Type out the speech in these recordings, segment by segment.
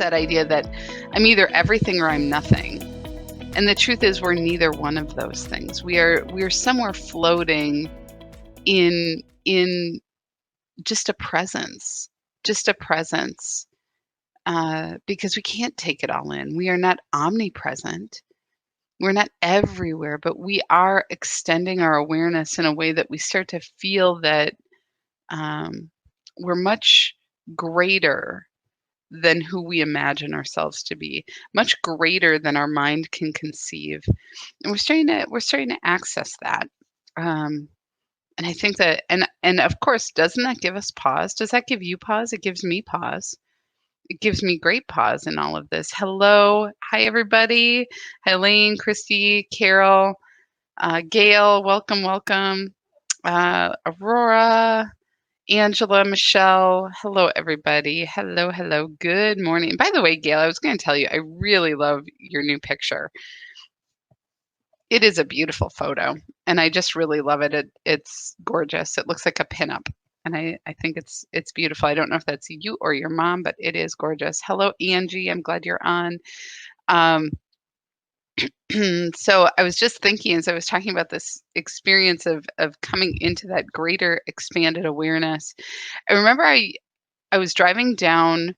that idea that I'm either everything or I'm nothing. And the truth is we're neither one of those things. We're somewhere floating in just a presence, because we can't take it all in. We are not omnipresent. We're not everywhere, but we are extending our awareness in a way that we start to feel that we're much greater than who we imagine ourselves to be, much greater than our mind can conceive, and we're starting to access that. And I think that, and of course, doesn't that give us pause? Does that give you pause? It gives me pause. It gives me great pause in all of this. Hello, hi everybody. Helene, Christy, Carol, Gail, welcome. Aurora, Angela, Michelle. Hello, everybody. Hello. Good morning. By the way, Gail, I was going to tell you, I really love your new picture. It is a beautiful photo, and I just really love it. It's gorgeous. It looks like a pinup, and I think it's beautiful. I don't know if that's you or your mom, but it is gorgeous. Hello, Angie. I'm glad you're on. So I was just thinking as I was talking about this experience of coming into that greater expanded awareness. I remember I was driving down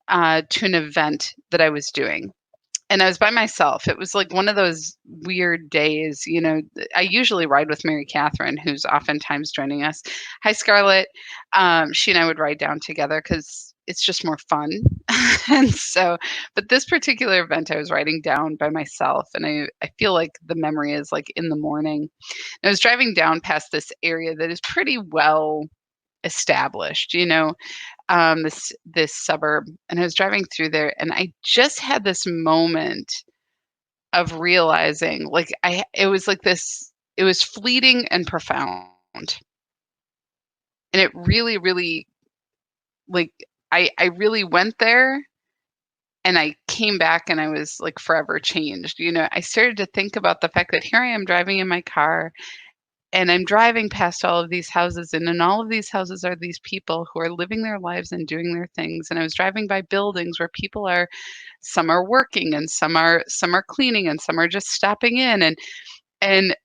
to an event that I was doing, and I was by myself. It was like one of those weird days, you know. I usually ride with Mary Catherine, who's oftentimes joining us. Hi, Scarlett. She and I would ride down together because it's just more fun. And so, but this particular event, I was riding down by myself, and I feel like the memory is like in the morning. I was driving down past this area that is pretty well established, you know, this suburb, and I was driving through there, and I just had this moment of realizing, like, it was like this, it was fleeting and profound, and it really, really, like, I really went there, and I came back, and I was like forever changed. You know, I started to think about the fact that here I am driving in my car, and I'm driving past all of these houses, and in all of these houses are these people who are living their lives and doing their things. And I was driving by buildings where people are, some are working, and some are cleaning, and some are just stopping in, and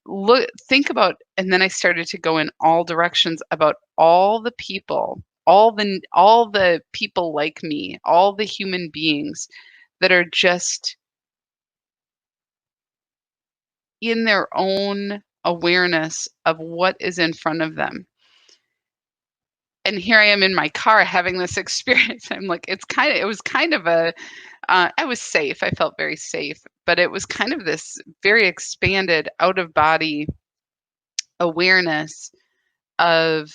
think about, and then I started to go in all directions about all the people, all the people like me, all the human beings that are just in their own awareness of what is in front of them. And here I am in my car having this experience. I'm like, it was kind of a, I was safe. I felt very safe, but it was kind of this very expanded out of body awareness of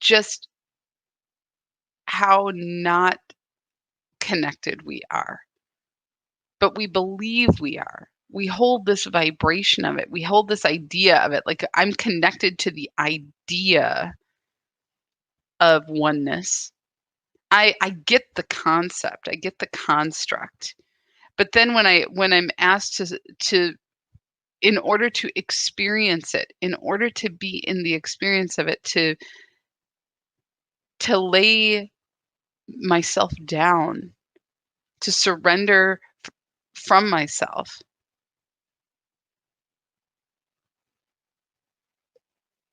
just how not connected we are, but we believe we are. We hold this vibration of it. We hold this idea of it. Like, I'm connected to the idea of oneness. I get the concept. I get the construct. But then when I'm asked to in order to experience it, in order to be in the experience of it, to lay myself down, to surrender from myself,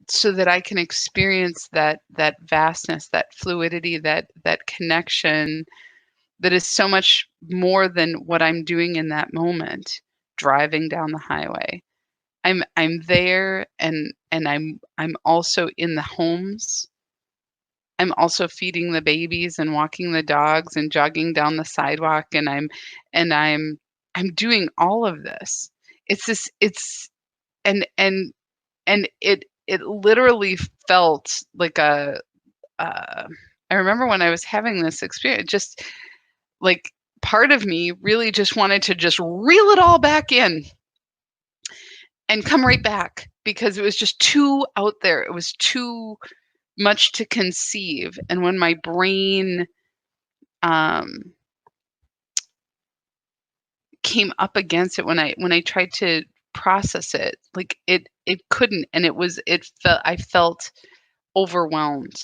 so that I can experience that vastness, that fluidity, that connection that is so much more than what I'm doing in that moment, driving down the highway. I'm there, and I'm also in the homes. I'm also feeding the babies and walking the dogs and jogging down the sidewalk, and I'm doing all of this. And it literally felt like a I remember when I was having this experience, just like part of me really just wanted to just reel it all back in and come right back, because it was just too out there. It was too much to conceive. And when my brain came up against it, when I tried to process it, like it couldn't, and I felt overwhelmed.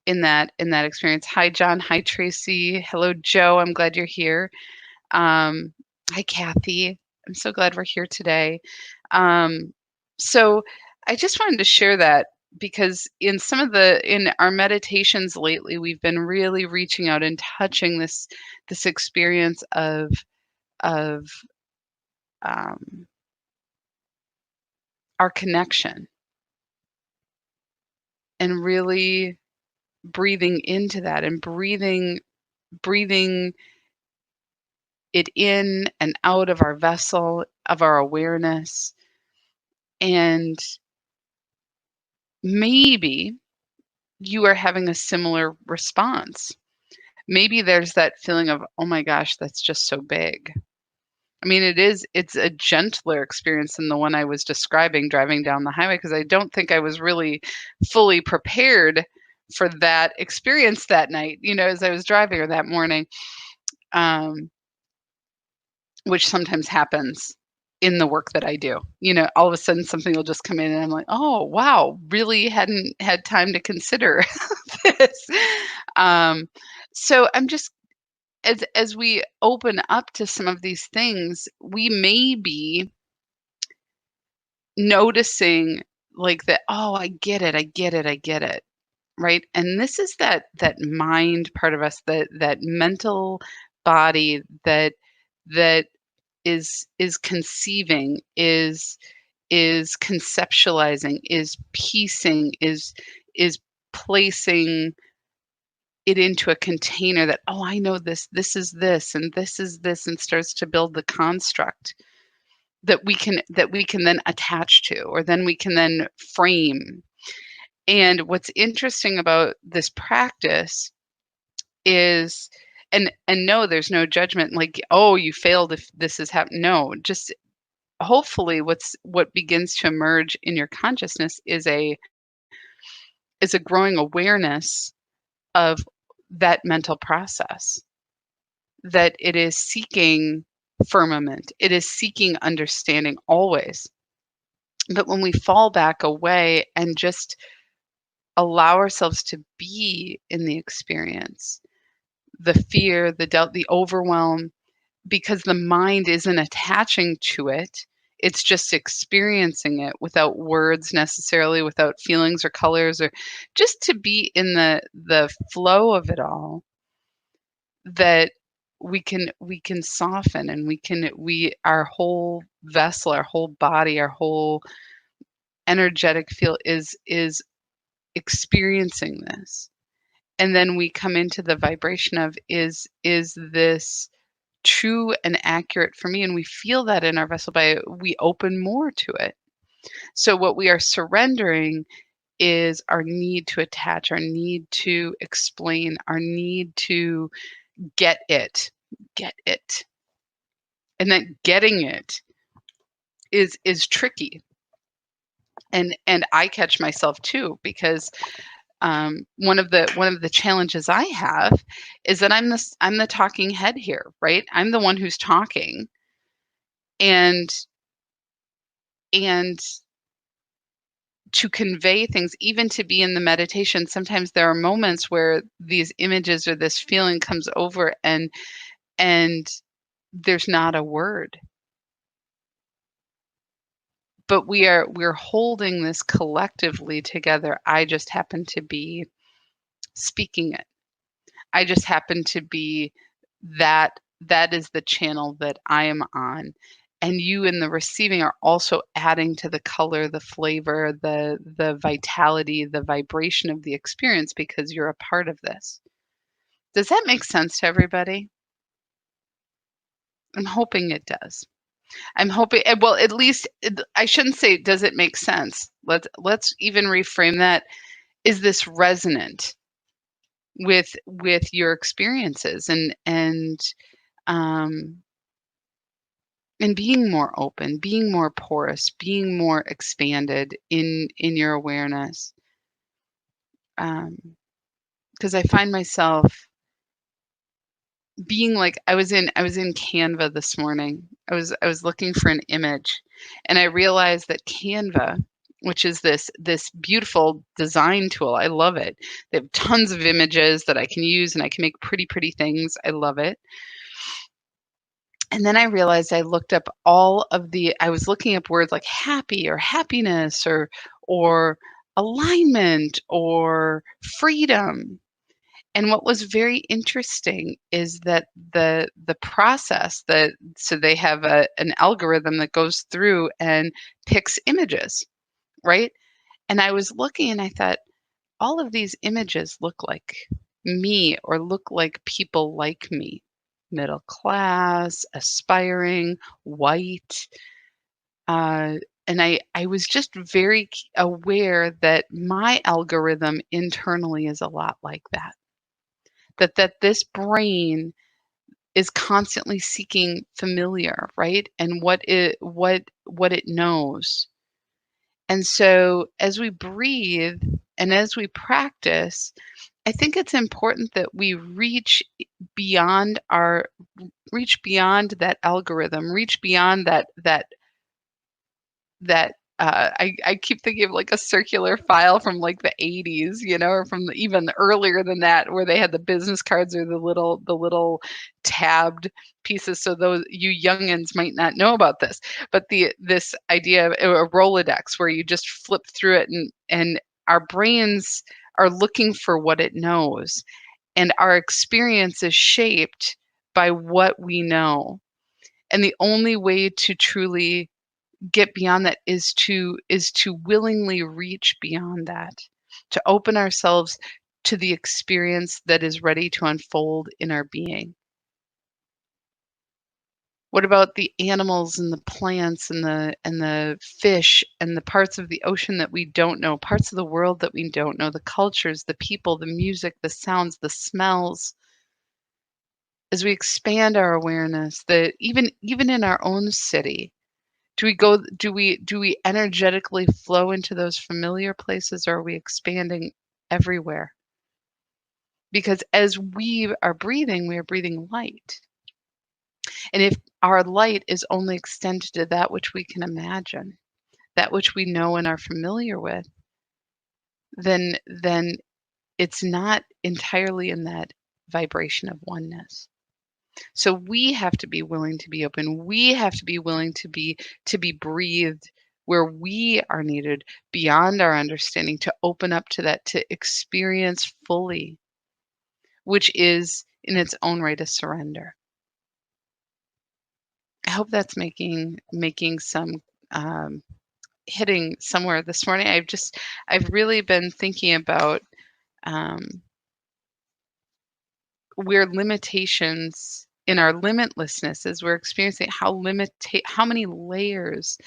in that experience. Hi, John. Hi, Tracy. Hello, Joe. I'm glad you're here. Hi, Kathy. I'm so glad we're here today. So I just wanted to share that because in our meditations lately, we've been really reaching out and touching this experience of um, our connection and really breathing into that and breathing it in and out of our vessel of our awareness. And maybe you are having a similar response. Maybe there's that feeling of, oh my gosh, that's just so big. I mean, it's a gentler experience than the one I was describing driving down the highway, because I don't think I was really fully prepared for that experience that night, as I was driving, or that morning, um, which sometimes happens in the work that I do. All of a sudden something will just come in and I'm like, oh, wow, really hadn't had time to consider this. Um, so I'm just as we open up to some of these things, we may be noticing like that, oh, I get it, I get it, I get it. Right. And this is that mind part of us, that mental body that is conceiving, is conceptualizing, is piecing, is placing it into a container that, oh, I know this is this, and this is this, and starts to build the construct that we can then attach to, or then we can then frame. And what's interesting about this practice is, and no, there's no judgment, like, oh, you failed if this is happening. No, just hopefully what begins to emerge in your consciousness is a growing awareness of that mental process, that it is seeking firmament, it is seeking understanding always. But when we fall back away and just allow ourselves to be in the experience, the fear, the doubt, the overwhelm, because the mind isn't attaching to it, it's just experiencing it without words necessarily, without feelings or colors, or just to be in the flow of it all, that we can soften, and we our whole vessel, our whole body, our whole energetic field is experiencing this. And then we come into the vibration of, is this true and accurate for me? And we feel that in our vessel by we open more to it. So what we are surrendering is our need to attach, our need to explain, our need to get it. Get it. And that getting it is tricky. And I catch myself too, because one of the challenges I have is that I'm the talking head here, right? I'm the one who's talking, and and to convey things, even to be in the meditation, sometimes there are moments where these images or this feeling comes over, and there's not a word, but we're holding this collectively together. I just happen to be speaking it. I just happen to be that is the channel that I am on. And you in the receiving are also adding to the color, the flavor, the vitality, the vibration of the experience, because you're a part of this. Does that make sense to everybody? I'm hoping it does. I'm hoping, well, at least I shouldn't say does it make sense. Let's even reframe that. Is this resonant with your experiences, um and being more open, being more porous, being more expanded in your awareness? Because I find myself being like, I was in Canva this morning. I was looking for an image, and I realized that Canva, which is this beautiful design tool. I love it. They have tons of images that I can use, and I can make pretty things. I love it. And then I realized I looked up I was looking up words like happy or happiness or alignment or freedom. And what was very interesting is that the process that so they have an algorithm that goes through and picks images, right? And I was looking and I thought, all of these images look like me or look like people like me. Middle class, aspiring, white. Uh, and I was just very aware that my algorithm internally is a lot like that. That this brain is constantly seeking familiar, right? And what it knows. And so as we breathe and as we practice, I think it's important that we beyond our reach beyond that algorithm, reach beyond I keep thinking of like a circular file from like the 80s, or from even earlier than that, where they had the business cards or the little tabbed pieces. So those you youngins might not know about this, but this idea of a Rolodex where you just flip through it and our brains are looking for what it knows, and our experience is shaped by what we know. And the only way to truly get beyond that is to willingly reach beyond that, to open ourselves to the experience that is ready to unfold in our being. What about the animals and the plants and the fish and the parts of the ocean that we don't know, parts of the world that we don't know, the cultures, the people, the music, the sounds, the smells? As we expand our awareness, that even in our own city, do we energetically flow into those familiar places, or are we expanding everywhere? Because as we are breathing light. And if our light is only extended to that which we can imagine, that which we know and are familiar with, then it's not entirely in that vibration of oneness. So we have to be willing to be open. We have to be willing to be breathed where we are needed beyond our understanding, to open up to that, to experience fully, which is in its own right a surrender. I hope that's making some hitting somewhere this morning. I've really been thinking about um, where limitations in our limitlessness, as we're experiencing how many layers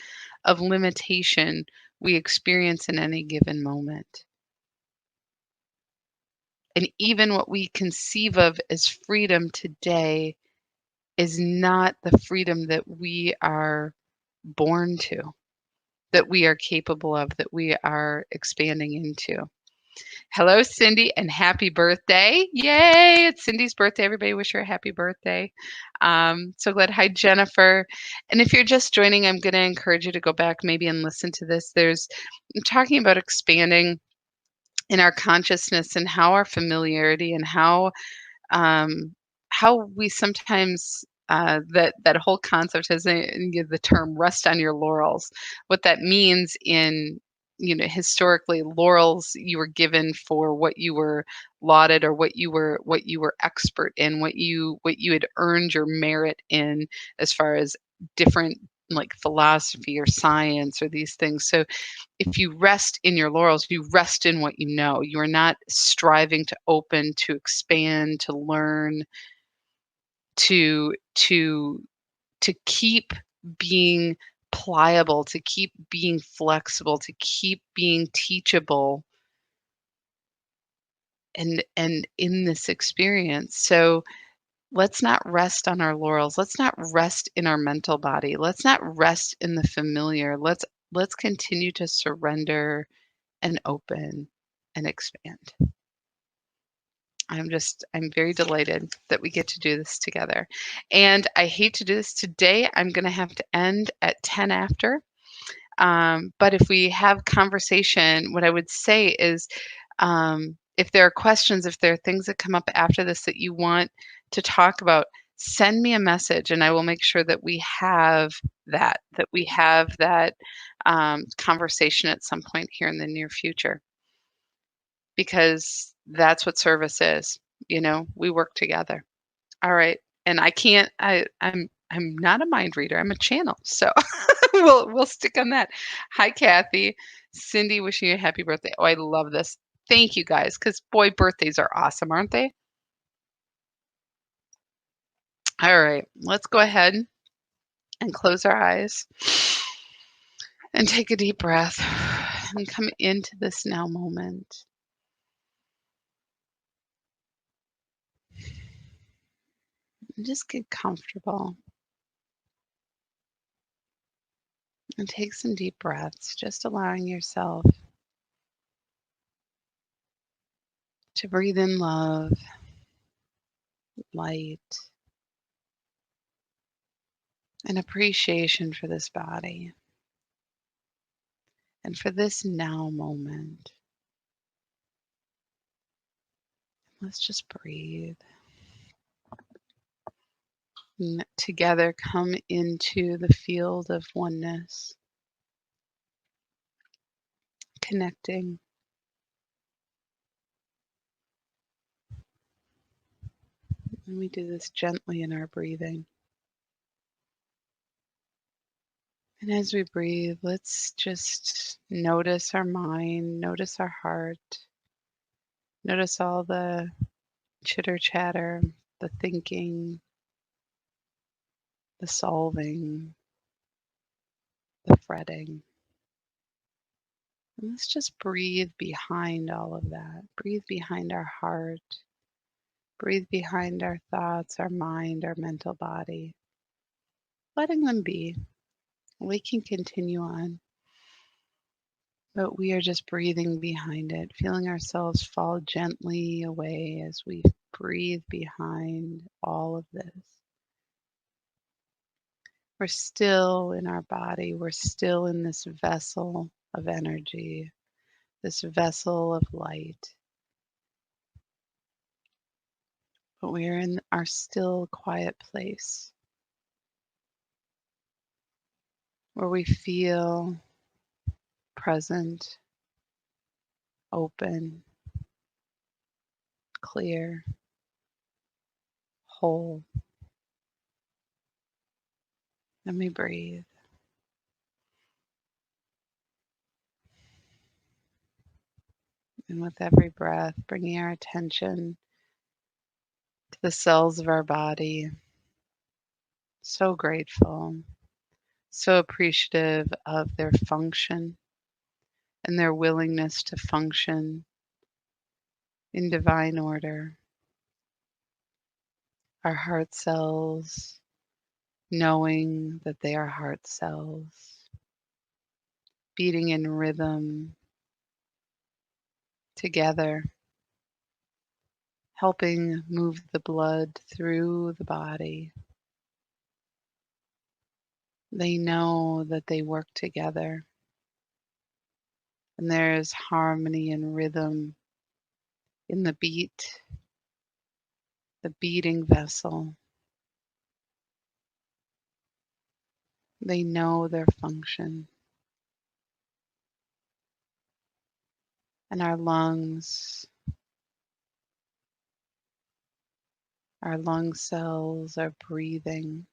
of limitation we experience in any given moment. And even what we conceive of as freedom today is not the freedom that we are born to, that we are capable of, that we are expanding into. Hello, Cindy, and happy birthday. Yay! It's Cindy's birthday. Everybody wish her a happy birthday. So glad. Hi, Jennifer. And if you're just joining, I'm going to encourage you to go back maybe and listen to this. I'm talking about expanding in our consciousness and how our familiarity and um, how we sometimes that whole concept has the term "rest on your laurels." What that means in historically, laurels you were given for what you were lauded, or what you were expert in, what you had earned your merit in, as far as different like philosophy or science or these things. So if you rest in your laurels, you rest in what you know. You are not striving to open, to expand, to learn, to to to keep being pliable, to keep being flexible, to keep being teachable and in this experience. So let's not rest on our laurels. Let's not rest in our mental body. Let's not rest in the familiar. Let's continue to surrender and open and expand. I'm very delighted that we get to do this together. And I hate to do this today. I'm going to have to end at 10 after. But if we have conversation, what I would say is, if there are questions, if there are things that come up after this that you want to talk about, send me a message and I will make sure that we have that conversation at some point here in the near future, because that's what service is. We work together. All right. And I'm not a mind reader. I'm a channel. So we'll stick on that. Hi, Kathy. Cindy, wishing you a happy birthday. Oh, I love this. Thank you guys, because boy, birthdays are awesome, aren't they? All right, let's go ahead and close our eyes and take a deep breath and come into this now moment. And just get comfortable and take some deep breaths, just allowing yourself to breathe in love, light, and appreciation for this body and for this now moment. Let's just breathe. And together, come into the field of oneness, connecting. And we do this gently in our breathing. And as we breathe, let's just notice our mind, notice our heart, notice all the chitter chatter, the thinking, the solving, the fretting. And let's just breathe behind all of that. Breathe behind our heart. Breathe behind our thoughts, our mind, our mental body. Letting them be. We can continue on, but we are just breathing behind it, feeling ourselves fall gently away as we breathe behind all of this. We're still in our body. We're still in this vessel of energy, this vessel of light. But we are in our still, quiet place where we feel present, open, clear, whole. Let me breathe. And with every breath, bringing our attention to the cells of our body. So grateful, so appreciative of their function and their willingness to function in divine order. Our heart cells, knowing that they are heart cells, beating in rhythm together, helping move the blood through the body. They know that they work together, and there is harmony and rhythm in the beat, the beating vessel. They know their function. And our lung cells are breathing,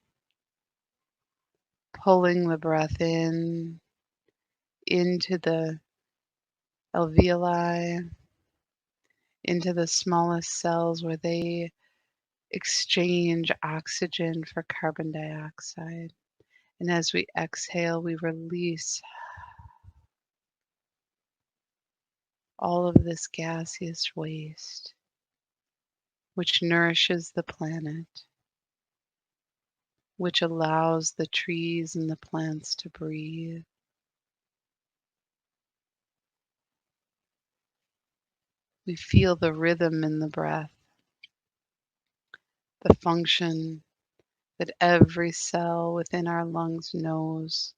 pulling the breath in into the alveoli, into the smallest cells where they exchange oxygen for carbon dioxide. And as we exhale, we release all of this gaseous waste, which nourishes the planet, which allows the trees and the plants to breathe. We feel the rhythm in the breath, the function that every cell within our lungs knows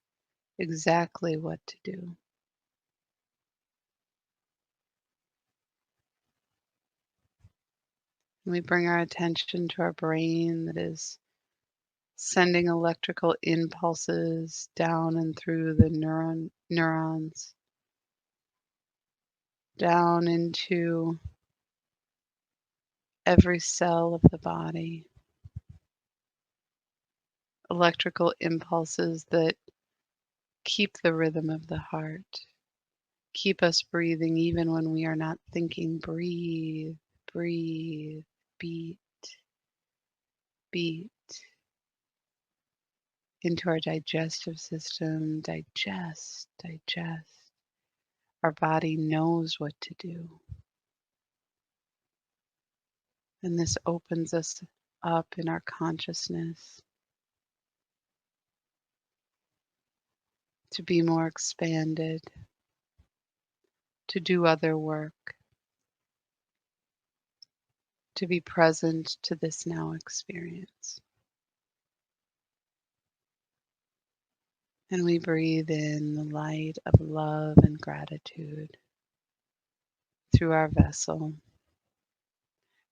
exactly what to do. And we bring our attention to our brain that is sending electrical impulses down and through the neurons, down into every cell of the body. Electrical impulses that keep the rhythm of the heart, keep us breathing even when we are not thinking. Breathe, breathe, beat, beat into our digestive system. Digest, digest. Our body knows what to do. And this opens us up in our consciousness to be more expanded, to do other work, to be present to this now experience. And we breathe in the light of love and gratitude through our vessel,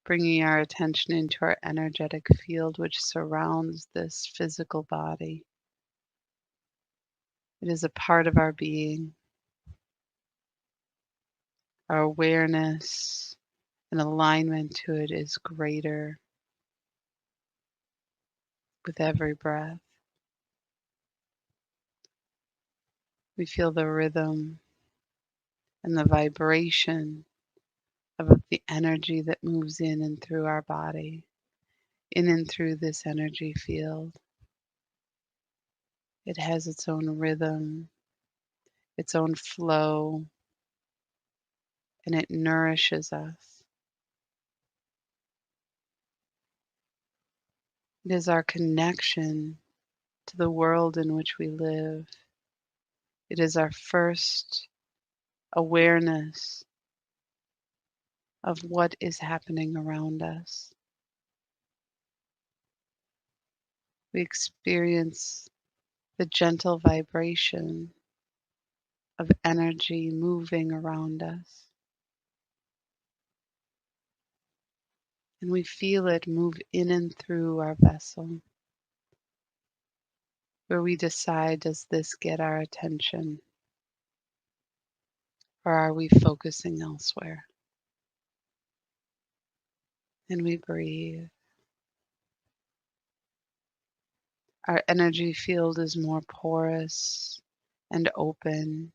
bringing our attention into our energetic field which surrounds this physical body. It is a part of our being. Our awareness and alignment to it is greater with every breath. We feel the rhythm and the vibration of the energy that moves in and through our body, in and through this energy field. It has its own rhythm, its own flow, and it nourishes us. It is our connection to the world in which we live. It is our first awareness of what is happening around us. We experience the gentle vibration of energy moving around us. And we feel it move in and through our vessel, where we decide, does this get our attention? Or are we focusing elsewhere? And we breathe. Our energy field is more porous and open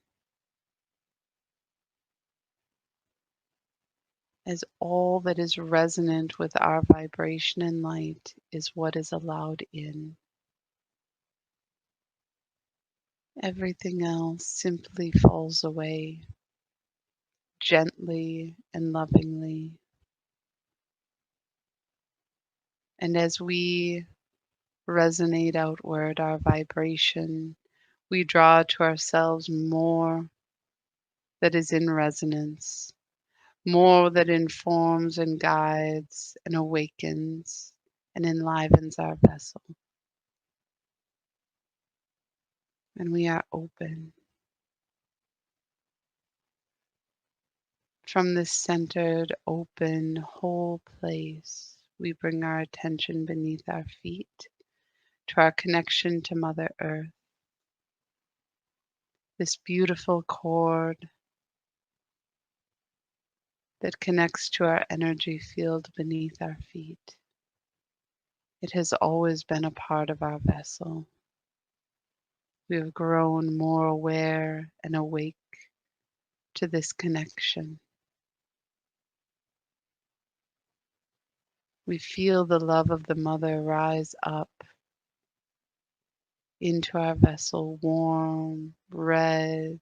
as all that is resonant with our vibration and light is what is allowed in. Everything else simply falls away gently and lovingly. And as we resonate outward our vibration, we draw to ourselves more that is in resonance, more that informs and guides and awakens and enlivens our vessel. And we are open. From this centered, open, whole place, we bring our attention beneath our feet to our connection to Mother Earth, this beautiful cord that connects to our energy field beneath our feet. It has always been a part of our vessel. We have grown more aware and awake to this connection. We feel the love of the Mother rise up into our vessel, warm, red,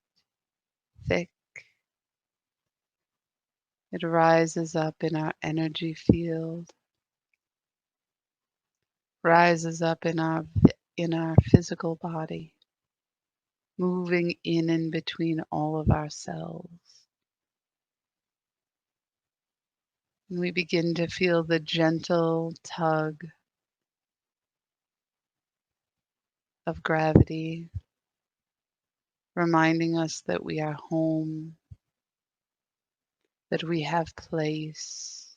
thick. It rises up in our energy field, rises up in our physical body, moving in and between all of our cells. And we begin to feel the gentle tug of gravity reminding us that we are home, that we have place,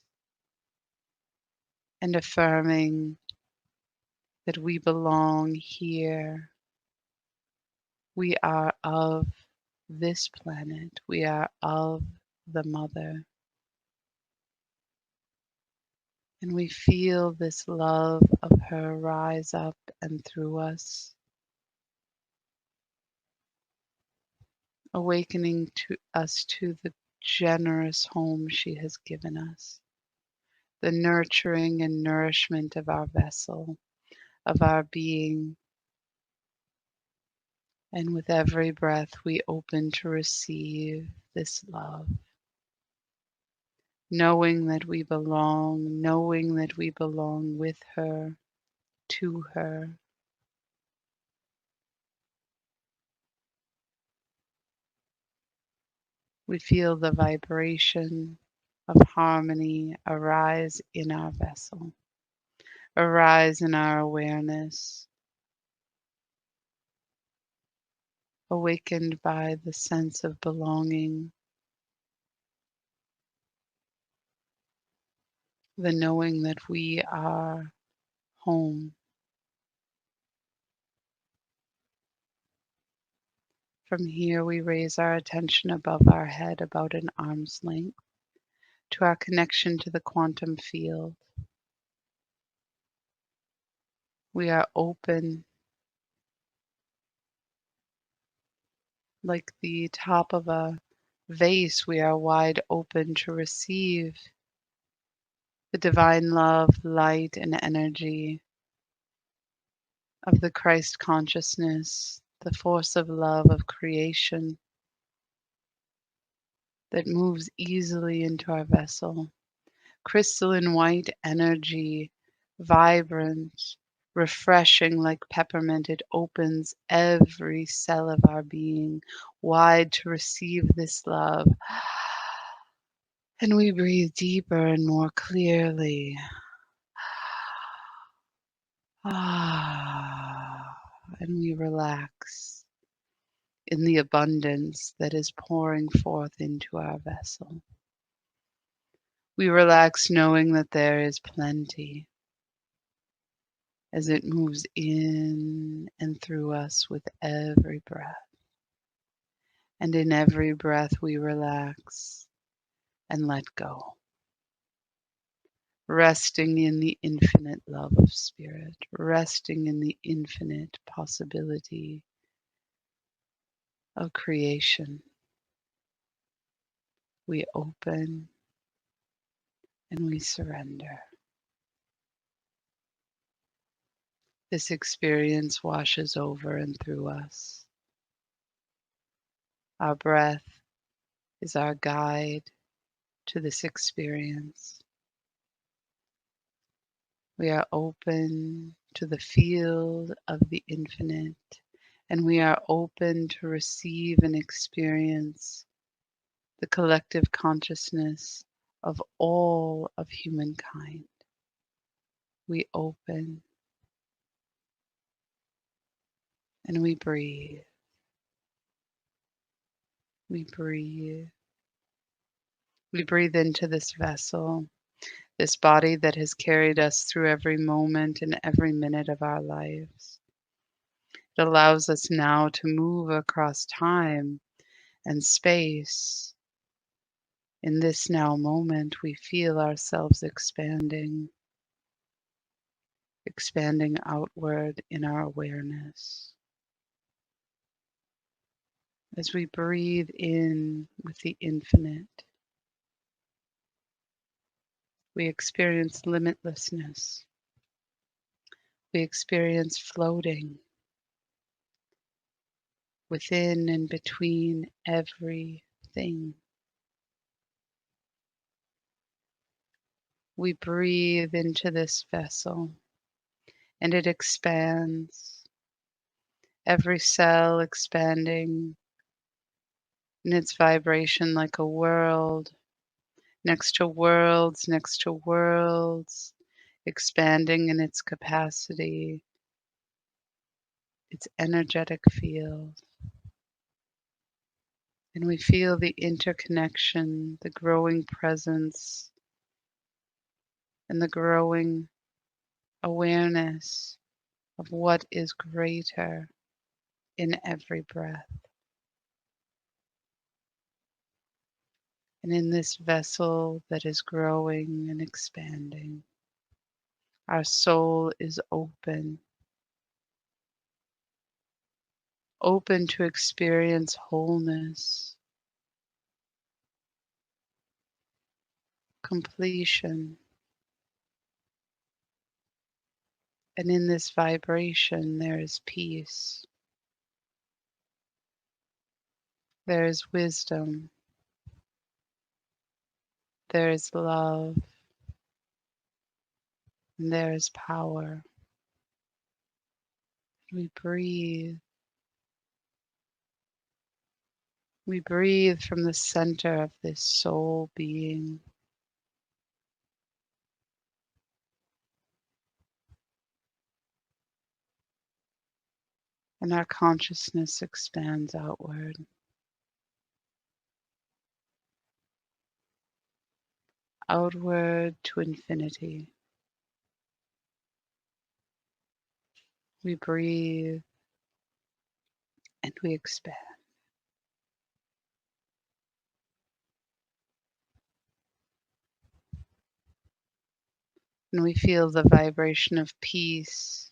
and affirming that we belong here. We are of this planet. We are of the Mother. And we feel this love of her rise up and through us, awakening to us to the generous home she has given us, the nurturing and nourishment of our vessel, of our being. And with every breath, we open to receive this love, knowing that we belong, knowing that we belong with her, to her. We feel the vibration of harmony arise in our vessel, arise in our awareness, awakened by the sense of belonging, the knowing that we are home. From here, we raise our attention above our head about an arm's length to our connection to the quantum field. We are open like the top of a vase. We are wide open to receive the divine love, light, and energy of the Christ consciousness, the force of love of creation that moves easily into our vessel. Crystalline white energy, vibrant, refreshing like peppermint. It opens every cell of our being wide to receive this love. And we breathe deeper and more clearly. And we relax in the abundance that is pouring forth into our vessel. We relax knowing that there is plenty as it moves in and through us with every breath. And in every breath, we relax and let go, resting in the infinite love of Spirit, resting in the infinite possibility of creation. We open and we surrender. This experience washes over and through us. Our breath is our guide to this experience. We are open to the field of the infinite, and we are open to receive and experience the collective consciousness of all of humankind. We open and we breathe. We breathe. We breathe into this vessel, this body that has carried us through every moment and every minute of our lives. It allows us now to move across time and space. In this now moment, we feel ourselves expanding, expanding outward in our awareness. As we breathe in with the infinite, we experience limitlessness. We experience floating within and between everything. We breathe into this vessel and it expands, every cell expanding in its vibration like a world, next to worlds, expanding in its capacity, its energetic field. And we feel the interconnection, the growing presence, and the growing awareness of what is greater in every breath. And in this vessel that is growing and expanding, our soul is open, open to experience wholeness, completion. And in this vibration, there is peace, there is wisdom, there is love, and there is power. We breathe. We breathe from the center of this soul being. And our consciousness expands outward, outward to infinity. We breathe and we expand. And we feel the vibration of peace,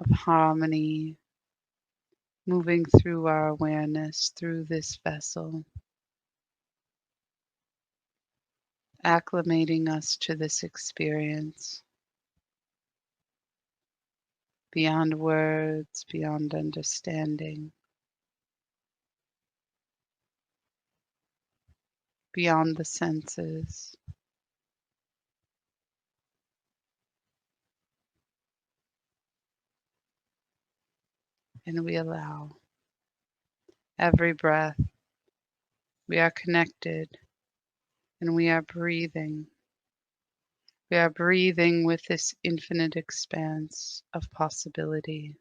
of harmony, moving through our awareness, through this vessel, acclimating us to this experience beyond words, beyond understanding, beyond the senses. And we allow every breath. We are connected and we are breathing. We are breathing with this infinite expanse of possibility,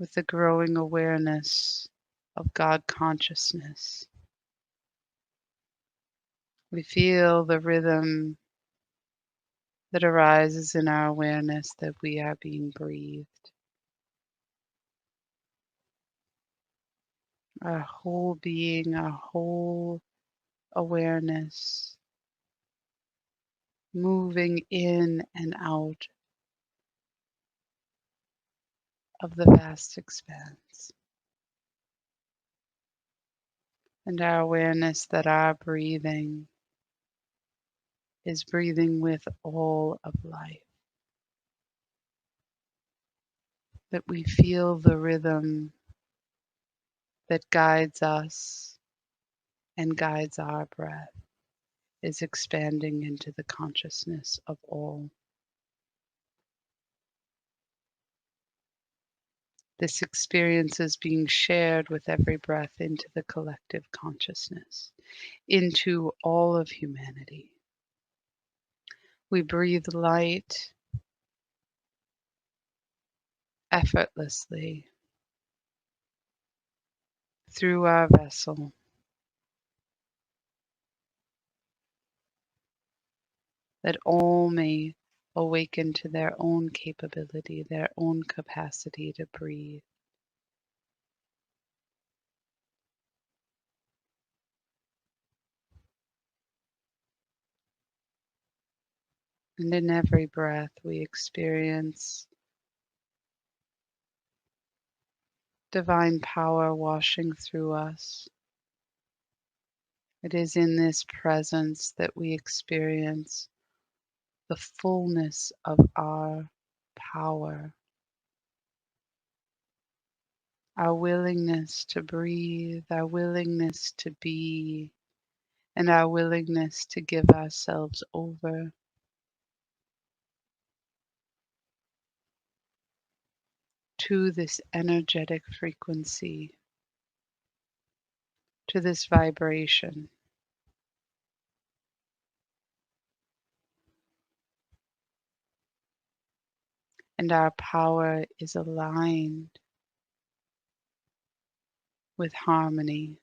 with the growing awareness of God consciousness. We feel the rhythm that arises in our awareness that we are being breathed. Our whole being, our whole awareness moving in and out of the vast expanse. And our awareness that our breathing is breathing with all of life. That we feel the rhythm that guides us and guides our breath is expanding into the consciousness of all. This experience is being shared with every breath into the collective consciousness, into all of humanity. We breathe light effortlessly through our vessel, that all may awaken to their own capability, their own capacity to breathe. And in every breath, we experience divine power washing through us. It is in this presence that we experience the fullness of our power, our willingness to breathe, our willingness to be, and our willingness to give ourselves over to this energetic frequency, to this vibration. And our power is aligned with harmony,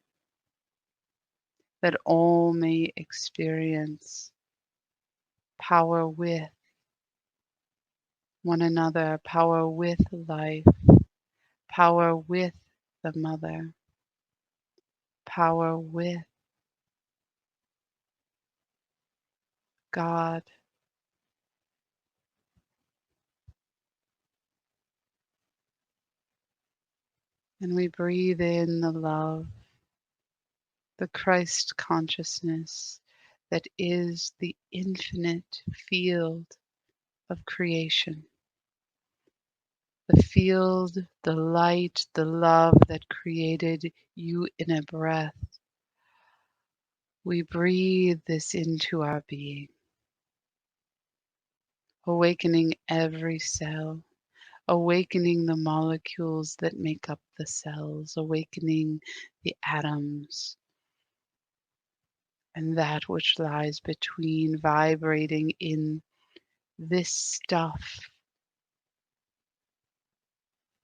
that all may experience power with one another, power with life, power with the mother, power with God. And we breathe in the love, the Christ consciousness that is the infinite field of creation. The field, the light, the love that created you in a breath. We breathe this into our being, awakening every cell, awakening the molecules that make up the cells, awakening the atoms, and that which lies between, vibrating in this stuff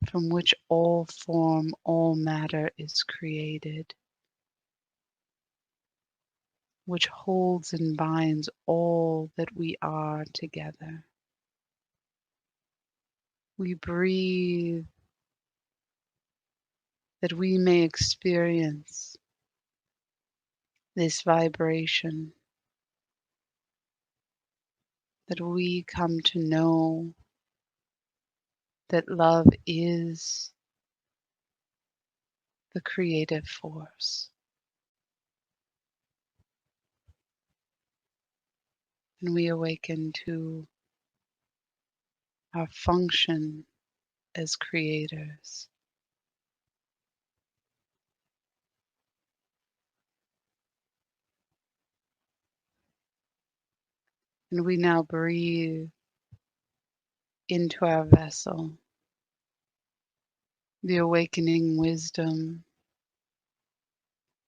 from which all form, all matter is created, which holds and binds all that we are together. We breathe that we may experience this vibration, that we come to know that love is the creative force. And we awaken to our function as creators. And we now breathe into our vessel the awakening wisdom,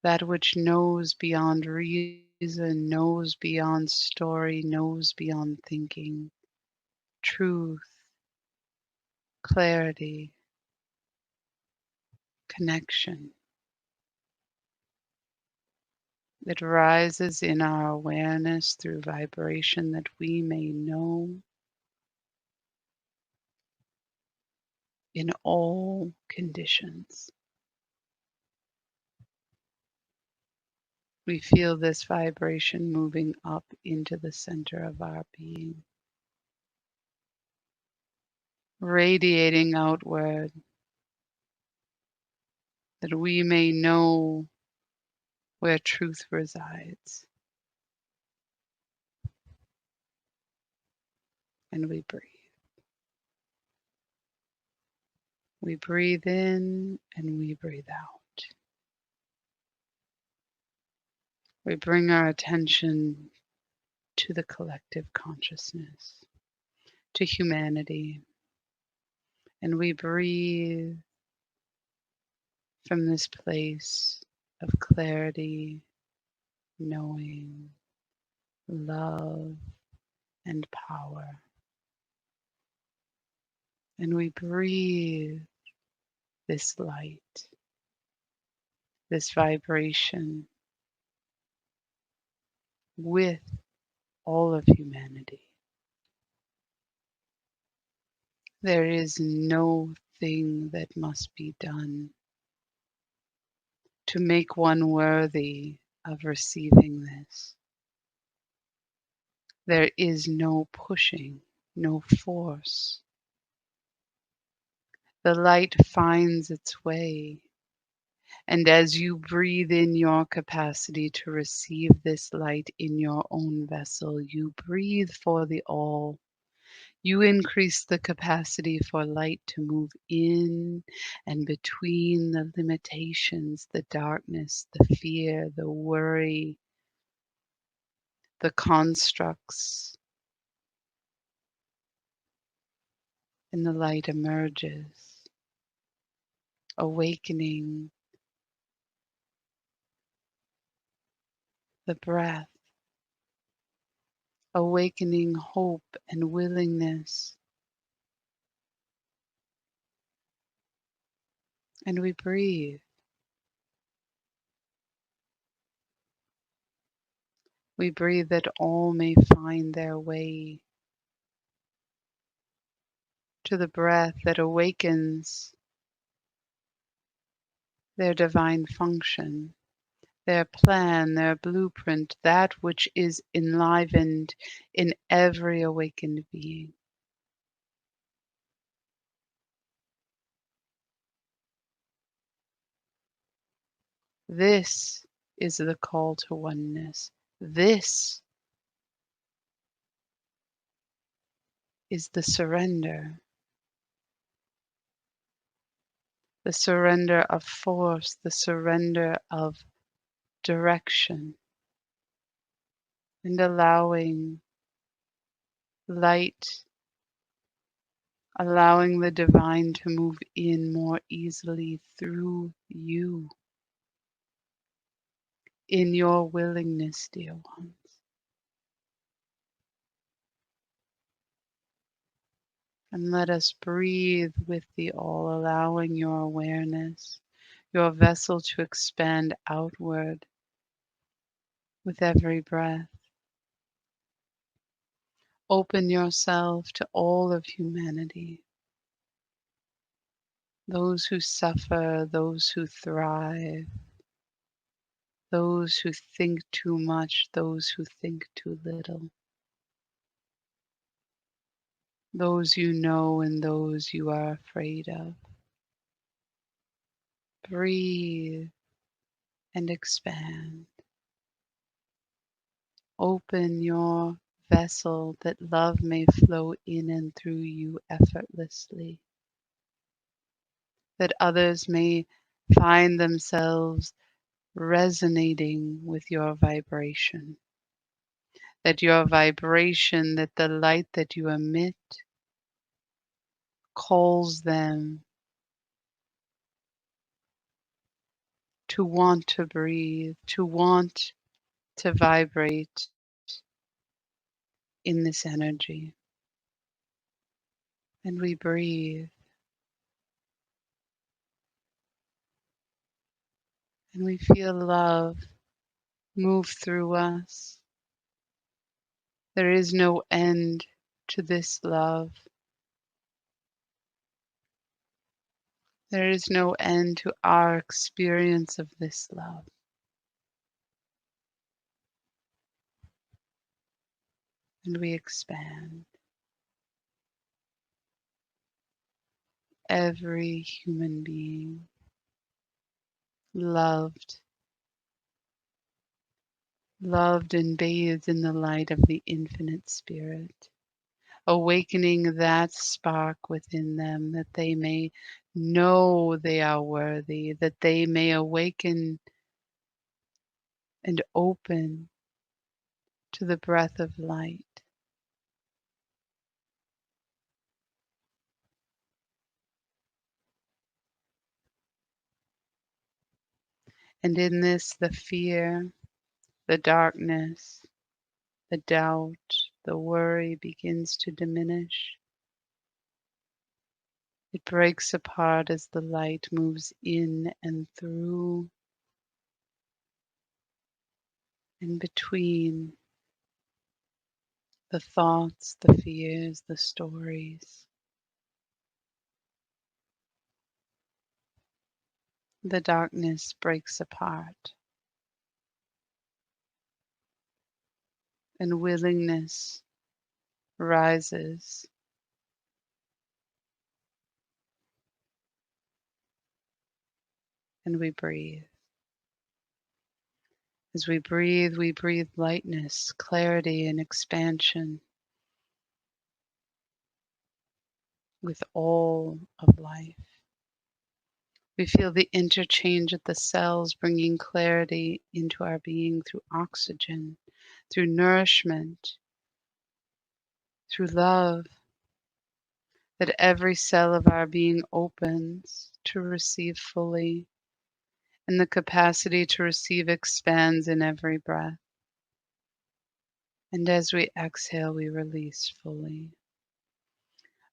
that which knows beyond reason, knows beyond story, knows beyond thinking, truth, clarity, connection. It rises in our awareness through vibration that we may know in all conditions. We feel this vibration moving up into the center of our being, radiating outward, that we may know where truth resides. And we breathe. We breathe in and we breathe out. We bring our attention to the collective consciousness, to humanity, and we breathe from this place of clarity, knowing, love, and power. And we breathe this light, this vibration with all of humanity. There is no thing that must be done to make one worthy of receiving this. There is no pushing, no force. The light finds its way. And as you breathe in your capacity to receive this light in your own vessel, you breathe for the all. You increase the capacity for light to move in and between the limitations, the darkness, the fear, the worry, the constructs, and the light emerges, awakening the breath, awakening hope and willingness. And we breathe. We breathe that all may find their way to the breath that awakens their divine function, their plan, their blueprint, that which is enlivened in every awakened being. This is the call to oneness. This is the surrender of force, the surrender of direction, and allowing light, allowing the divine to move in more easily through you in your willingness, dear ones. And let us breathe with the all, allowing your awareness, your vessel to expand outward with every breath. Open yourself to all of humanity, those who suffer, those who thrive, those who think too much, those who think too little, those you know and those you are afraid of. Breathe and expand. Open your vessel that love may flow in and through you effortlessly, that others may find themselves resonating with your vibration, that your vibration, that the light that you emit calls them to want to breathe, to want to vibrate in this energy. And we breathe and we feel love move through us. There is no end to this love. There is no end to our experience of this love. And we expand. Every human being loved, loved and bathed in the light of the infinite spirit, awakening that spark within them that they may know they are worthy, that they may awaken and open to the breath of light. And in this, the fear, the darkness, the doubt, the worry begins to diminish. It breaks apart as the light moves in and through and between the thoughts, the fears, the stories. The darkness breaks apart, and willingness rises. And we breathe. As we breathe lightness, clarity, and expansion with all of life. We feel the interchange of the cells bringing clarity into our being through oxygen, through nourishment, through love, that every cell of our being opens to receive fully, and the capacity to receive expands in every breath. And as we exhale, we release fully,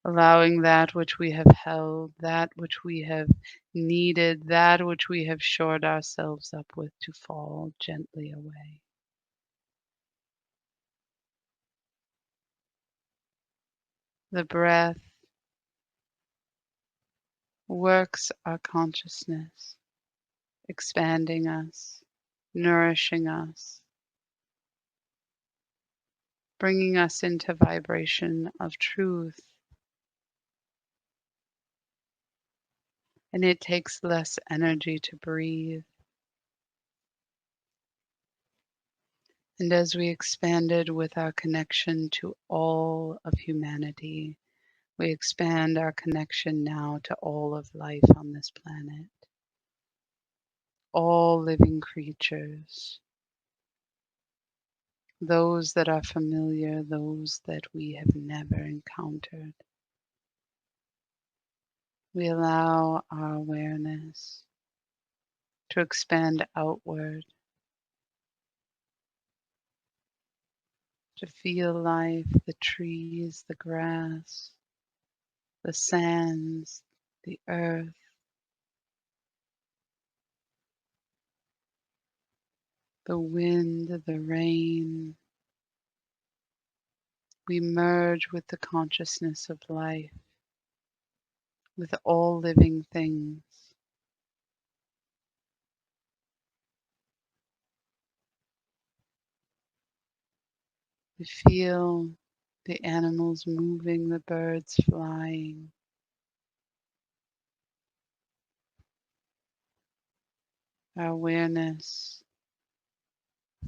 allowing that which we have held, that which we have needed, that which we have shored ourselves up with to fall gently away. The breath works our consciousness, expanding us, nourishing us, bringing us into vibration of truth. And it takes less energy to breathe. And as we expanded with our connection to all of humanity, we expand our connection now to all of life on this planet, all living creatures, those that are familiar, those that we have never encountered. We allow our awareness to expand outward, to feel life, the trees, the grass, the sands, the earth, the wind, the rain. We merge with the consciousness of life, with all living things. We feel the animals moving, the birds flying, our awareness,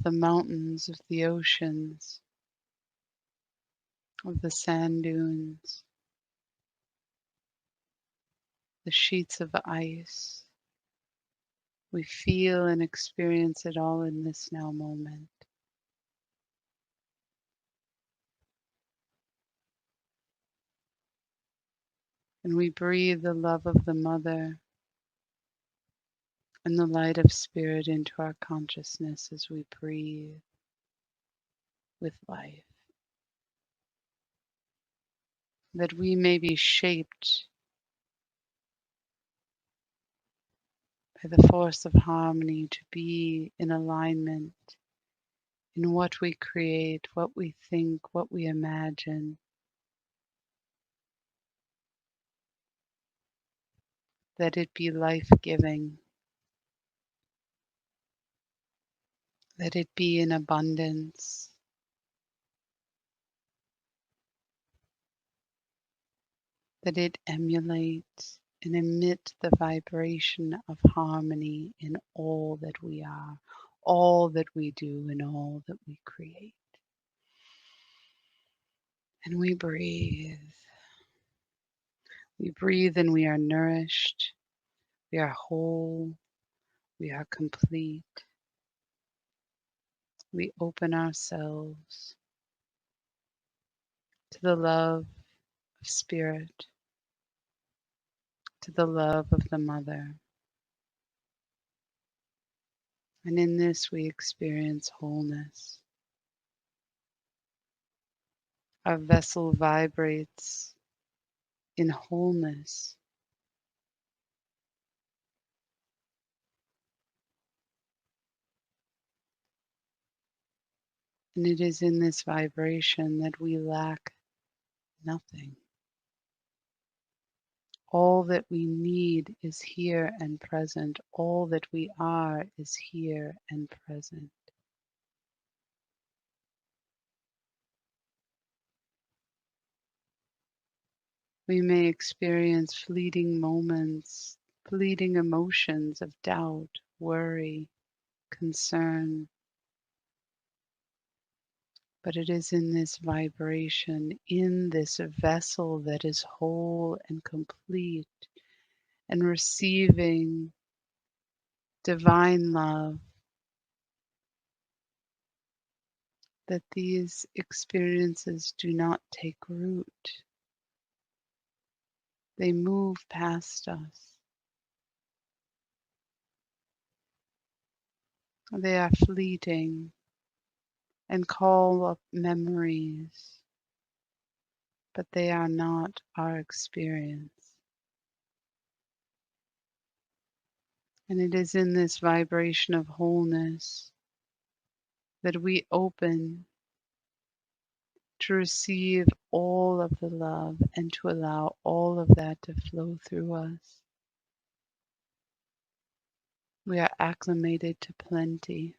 the mountains of the oceans, of the sand dunes, the sheets of ice. We feel and experience it all in this now moment. And we breathe the love of the Mother and the light of Spirit into our consciousness as we breathe with life. That we may be shaped by the force of harmony to be in alignment in what we create, what we think, what we imagine. That it be life-giving. That it be in abundance. That it emulate and emit the vibration of harmony in all that we are, all that we do, and all that we create. And we breathe. We breathe and we are nourished. We are whole. We are complete. We open ourselves to the love of Spirit, to the love of the Mother. And in this we experience wholeness. Our vessel vibrates in wholeness. And it is in this vibration that we lack nothing. All that we need is here and present. All that we are is here and present. We may experience fleeting moments, fleeting emotions of doubt, worry, concern. But it is in this vibration, in this vessel that is whole and complete and receiving divine love, that these experiences do not take root. They move past us. They are fleeting and call up memories, but they are not our experience. And it is in this vibration of wholeness that we open to receive all of the love and to allow all of that to flow through us. We are acclimated to plenty,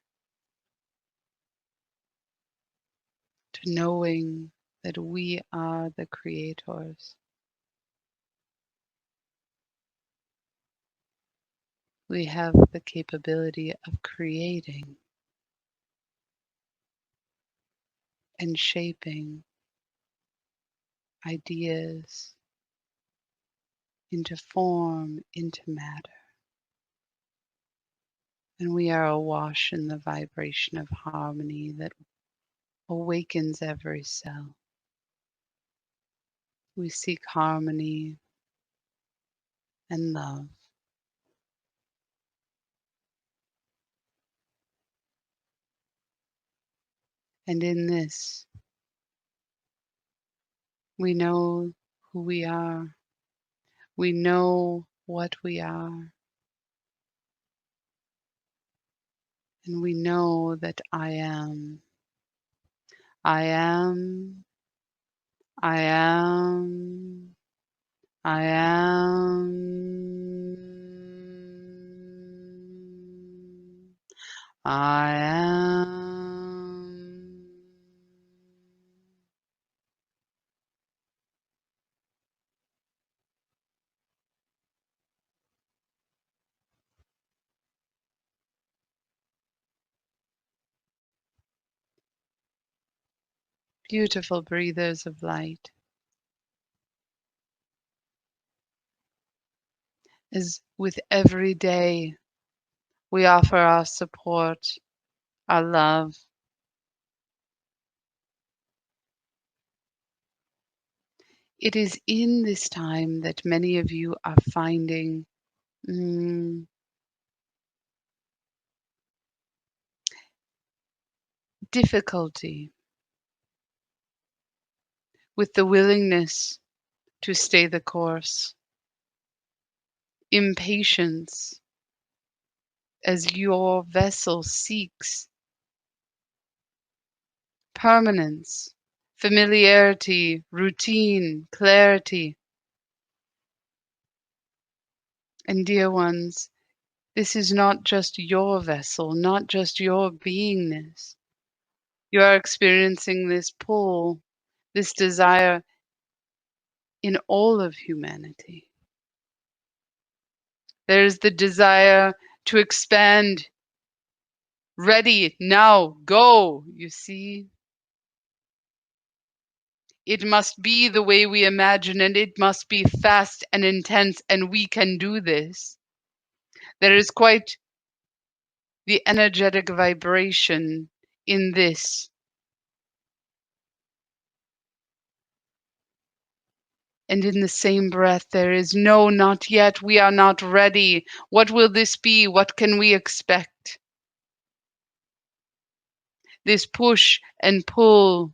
to knowing that we are the creators. We have the capability of creating and shaping ideas into form, into matter. And we are awash in the vibration of harmony that awakens every cell. We seek harmony and love. And in this, we know who we are. We know what we are. And we know that I am. I am. I am. I am. I am. Beautiful breathers of light. As with every day we offer our support, our love, it is in this time that many of you are finding difficulty with the willingness to stay the course, impatience as your vessel seeks permanence, familiarity, routine, clarity. And dear ones, this is not just your vessel, not just your beingness. You are experiencing this pull, this desire in all of humanity. There is the desire to expand. Ready, now, go, you see. It must be the way we imagine, and it must be fast and intense, and we can do this. There is quite the energetic vibration in this. And in the same breath, there is no, not yet, we are not ready. What will this be? What can we expect? This push and pull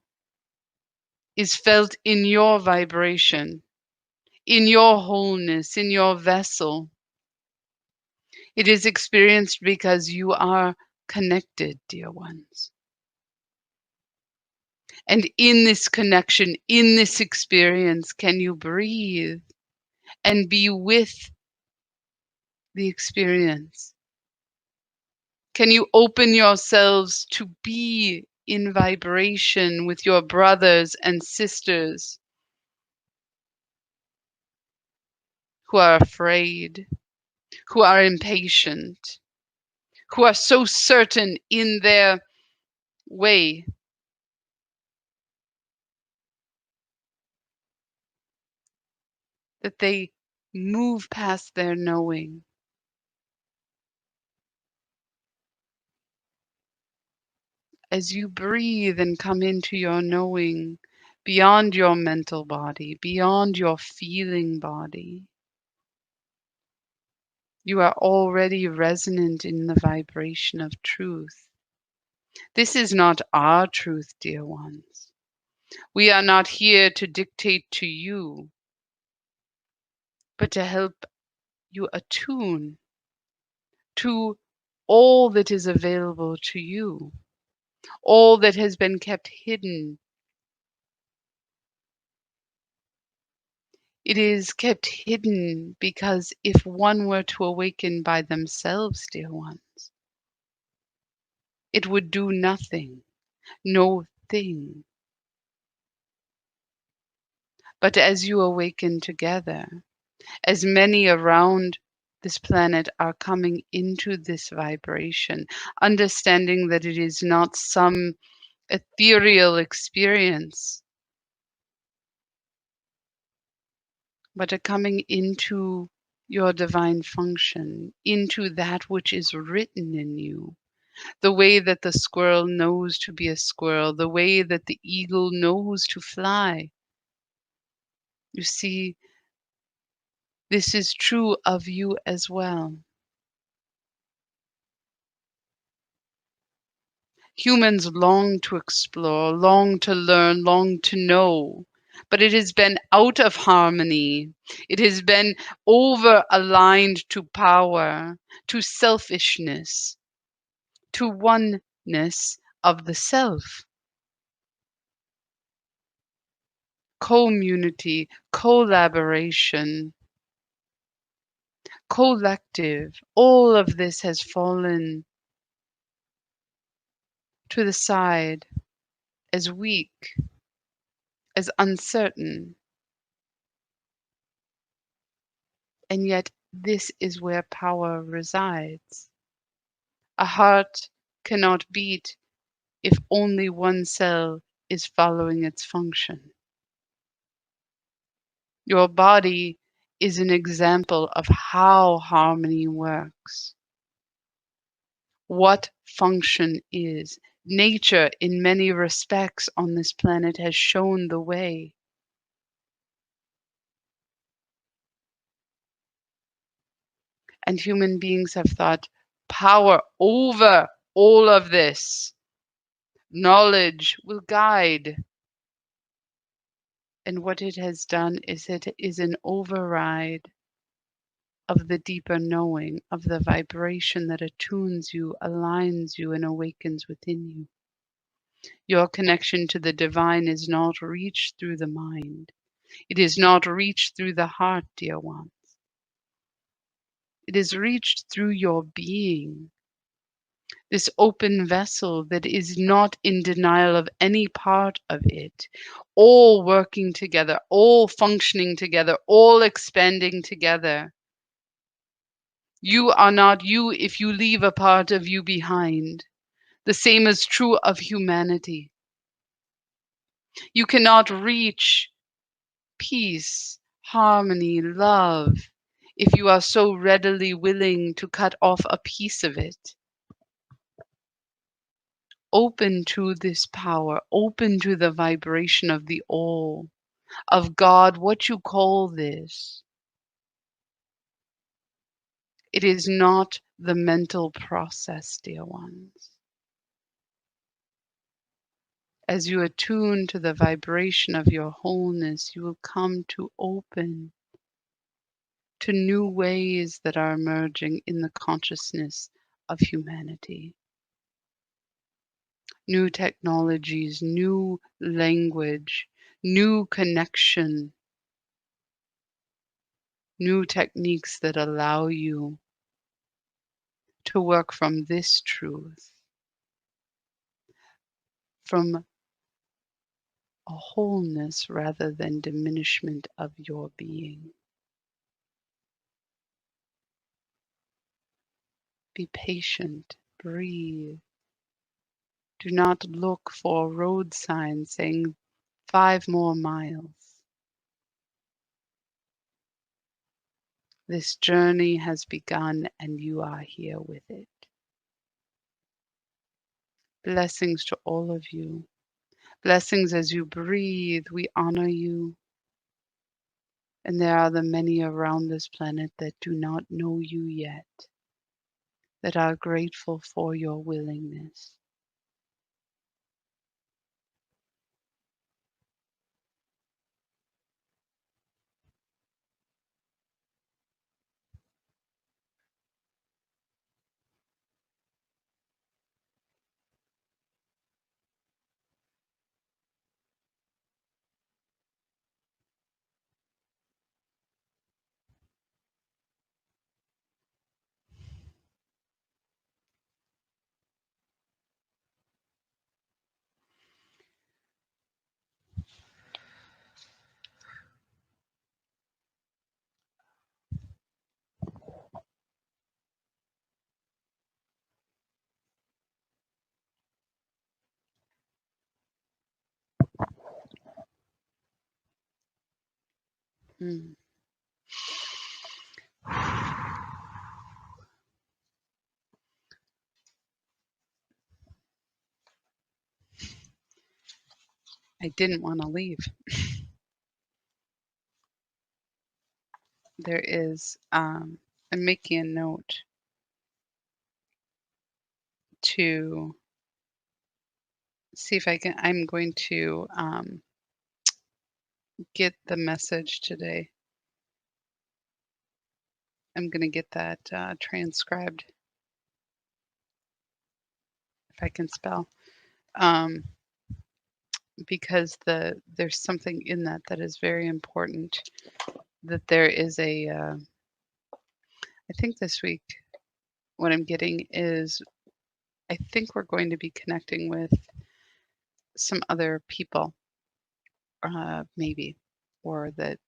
is felt in your vibration, in your wholeness, in your vessel. It is experienced because you are connected, dear ones. And in this connection, in this experience, can you breathe and be with the experience? Can you open yourselves to be in vibration with your brothers and sisters who are afraid, who are impatient, who are so certain in their way that they move past their knowing? As you breathe and come into your knowing, beyond your mental body, beyond your feeling body, you are already resonant in the vibration of truth. This is not our truth, dear ones. We are not here to dictate to you, but to help you attune to all that is available to you, all that has been kept hidden It is kept hidden because if one were to awaken by themselves, dear ones, it would do nothing, no thing. But as you awaken together, as many around this planet are coming into this vibration, understanding that it is not some ethereal experience, but a coming into your divine function, into that which is written in you. The way that the squirrel knows to be a squirrel, the way that the eagle knows to fly. You see, this is true of you as well. Humans long to explore, long to learn, long to know, but it has been out of harmony. It has been over aligned to power, to selfishness, to oneness of the self. Community, collaboration, collective, all of this has fallen to the side as weak, as uncertain. And yet, this is where power resides. A heart cannot beat if only one cell is following its function. Your body is an example of how harmony works, what function is. Nature, in many respects on this planet, has shown the way. And human beings have thought power over all of this. Knowledge will guide. And what it has done is it is an override of the deeper knowing, of the vibration that attunes you, aligns you, and awakens within you. Your connection to the divine is not reached through the mind. It is not reached through the heart, dear ones. It is reached through your being, this open vessel that is not in denial of any part of it, all working together, all functioning together, all expanding together. You are not you if you leave a part of you behind. The same is true of humanity. You cannot reach peace, harmony, love if you are so readily willing to cut off a piece of it. Open to this power, open to the vibration of the all, of God, what you call this. It is not the mental process, dear ones. As you attune to the vibration of your wholeness, you will come to open to new ways that are emerging in the consciousness of humanity. New technologies, new language, new connection, new techniques that allow you to work from this truth, from a wholeness rather than diminishment of your being. Be patient, breathe. Do not look for road signs saying 5 more miles. This journey has begun and you are here with it. Blessings to all of you. Blessings as you breathe. We honor you. And there are the many around this planet that do not know you yet, that are grateful for your willingness. Mm. I didn't want to leave. There is, I'm making a note to see if I can, I'm going to get the message today. I'm going to get that transcribed, if I can spell, because there's something in that that is very important. That there is a, I think this week what I'm getting is, I think we're going to be connecting with some other people, maybe, or that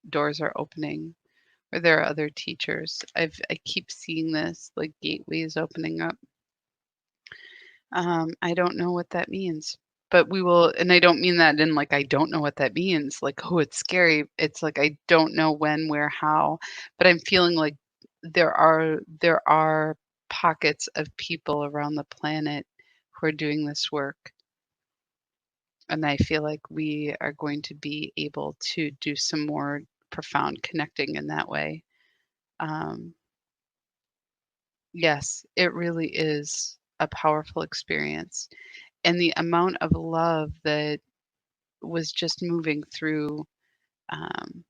doors are opening, or there are other teachers. I keep seeing this like gateways opening up. I don't know what that means, but we will, and I don't mean that in like I don't know what that means, like, oh, it's scary. It's like I don't know when, where, how, but I'm feeling like there are pockets of people around the planet who are doing this work. And I feel like we are going to be able to do some more profound connecting in that way. Um, yes, it really is a powerful experience. And the amount of love that was just moving through um,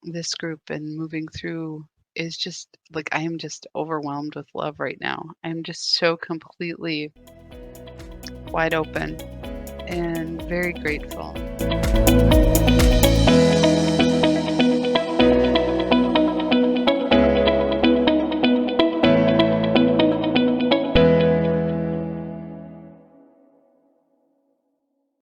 this group and moving through is just like I am just overwhelmed with love right now. I'm just so completely wide open and very grateful.